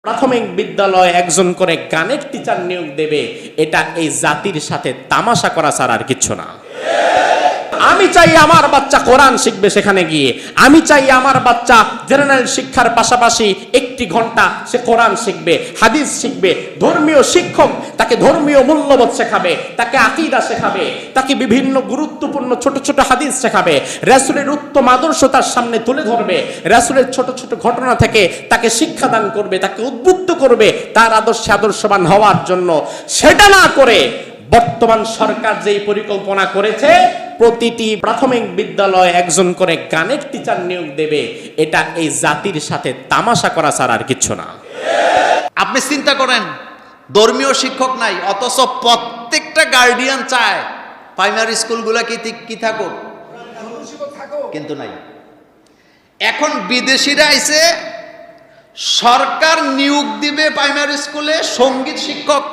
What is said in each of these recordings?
প্রাথমিক বিদ্যালয়ে একজন করে গানের টিচার নিয়োগ দেবে, এটা এই জাতির সাথে তামাশা করা ছাড়া আর কিচ্ছু না। আমি চাই আমার বাচ্চা কোরআন শিখবে সেখানে গিয়ে। আমি চাই আমার বাচ্চা জেনারেল শিক্ষার পাশাপাশি 1 ঘন্টা সে কোরআন শিখবে, হাদিস শিখবে, ধর্মীয় শিক্ষক তাকে ধর্মীয় মূল্যবোধ শেখাবে, তাকে আকীদা শেখাবে, তাকে বিভিন্ন গুরুত্বপূর্ণ ছোট ছোট হাদিস শেখাবে, রাসূলের উত্তম আদর্শ তার সামনে তুলে ধরবে, রাসূলের ছোট ছোট ঘটনা থেকে তাকে শিক্ষাদান করবে, তাকে উদ্বুদ্ধ করবে তার আদর্শে আদর্শবান হওয়ার জন্য। সেটা না করে বর্তমান সরকার যেই পরিকল্পনা করেছে প্রতিটি প্রাথমিক বিদ্যালয়ে একজন করে গানের টিচার নিয়োগ দেবে, এটা এই জাতির সাথে তামাশা করা ছাড়া আর কিচ্ছু না। আপনি চিন্তা করেন, ধর্মীয় শিক্ষক নাই, অথচ প্রত্যেকটা গার্ডিয়ান চায় প্রাইমারি স্কুলগুলা কি থাকুক, কিন্তু নাই। এখন বিদেশিরা আইছে, সরকার নিয়োগ দিবে প্রাইমারি স্কুলে সঙ্গীত শিক্ষক,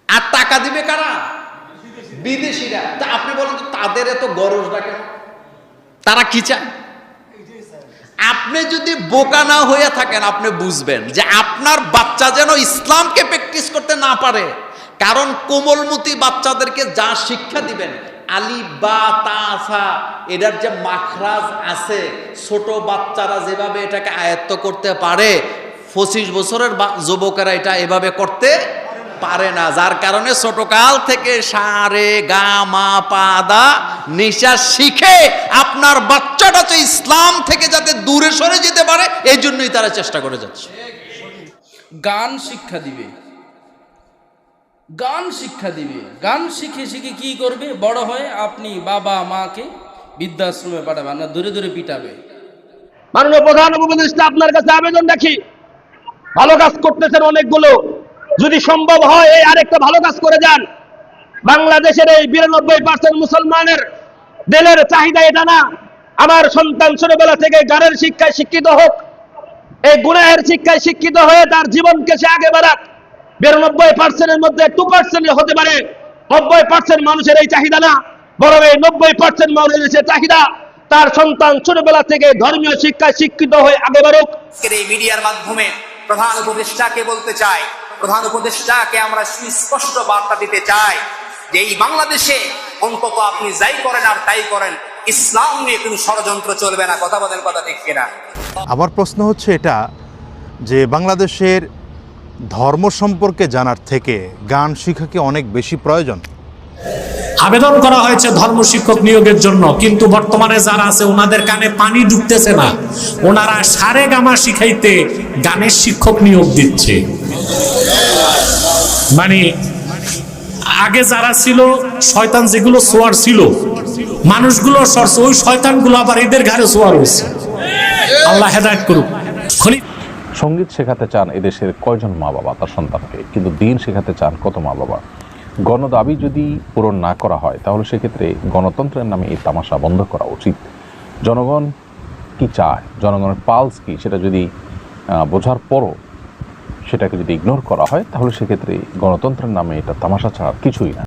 আর টাকা দিবে কারা? বিদেশিরা। তা আপনি বলেন তো তাদের এত গরজটা কেন? তারা কি চায়? আপনি যদি বোকা না হয়ে থাকেন আপনি বুঝবেন যে আপনার বাচ্চা যেন ইসলামকে প্র্যাকটিস করতে না পারে। কারণ কোমলমতি বাচ্চাদেরকে যা শিক্ষা দিবেন, আলিফ বা তা সা, এটার যে মাখরাজ আছে, ছোট বাচ্চারা যেভাবে এটাকে আয়ত্ত করতে পারে 25 বছরের যুবকেরা এটা এভাবে করতে পারে না। যার কারণে ছোটকাল থেকে সারে গা মা পা দা নিশা শিখে আপনার বাচ্চাটা যে ইসলাম থেকে যাতে দূরে সরে যেতে পারে এই জন্যই তারা চেষ্টা করে যাচ্ছে। গান শিক্ষা দিবে, গান শিক্ষা দিবে, গান শিখে শিখে কি করবে? বড় হয়ে আপনি বাবা মাকে বৃদ্ধাশ্রমে পাঠাবেন না, দূরে দূরে পিটাবে। মাননীয় প্রধান উপদেষ্টা, আপনার কাছে আবেদন রাখি, ভালো কাজ করতেছেন অনেকগুলো, যদি সম্ভব হয় এই আরেকটা ভালো কাজ করে যান। বাংলাদেশের এই 92% মুসলমানের দিলের চাহিদা এটা না আমার সন্তান ছোটবেলা থেকে গানের শিক্ষায় শিক্ষিত হোক, এই গুনাহের শিক্ষায় শিক্ষিত হয়ে তার জীবনকে সে আগে বাড়াক। 92%-এর মধ্যে 2% হতে পারে, 90% মানুষের এই চাহিদা না, বরং এই 90% মানুষের চাহিদা তার সন্তান ছোটবেলা থেকে ধর্মীয় শিক্ষায় শিক্ষিত হয়ে আগে বাড়ুক। এই মিডিয়ার মাধ্যমে প্রধান উপদেষ্টাকে বলতে চাই, প্রধান উপদেষ্টাকে আমরা সুস্পষ্ট বার্তা দিতে চাই যে এই বাংলাদেশে অন্তত আপনি যাই করেন আর তাই করেন, ইসলাম নিয়ে কোনো ষড়যন্ত্র চলবে না। কথা বলেন, কথা ঠিক কিনা? আমার প্রশ্ন হচ্ছে এটা যে বাংলাদেশের ধর্ম সম্পর্কে জানার থেকে গান শিক্ষা কি অনেক বেশি প্রয়োজন? আবেদন করা হয়েছে ধর্ম শিক্ষক নিয়োগের জন্য, কিন্তু বর্তমানে যারা আছে ওনাদের কানে পানি ঢুকতেছে না, ওনারা সারে গামা শিখাইতে গানের শিক্ষক নিয়োগ দিচ্ছে। মানে আগে যারা ছিল শয়তান, যেগুলো সোয়ার ছিল মানুষগুলো সরছে, ওই শয়তানগুলো আবার এদের ঘাড়ে সোয়ার হয়েছে। আল্লাহ হেদায়েত করুক। সঙ্গীত শেখাতে চান এদেশের কয়জন মা বাবা তার সন্তানকে, কিন্তু দিন শেখাতে চান কত মা বাবা? গণদাবি যদি পূরণ না করা হয় তাহলে সেক্ষেত্রে গণতন্ত্রের নামে এই তামাশা বন্ধ করা উচিত। জনগণ কি চায়, জনগণের পালস কি, সেটা যদি বোঝার পরও সেটাকে যদি ইগনোর করা হয় তাহলে সেক্ষেত্রে গণতন্ত্রের নামে এটা তামাশা ছাড়া কিছুই না।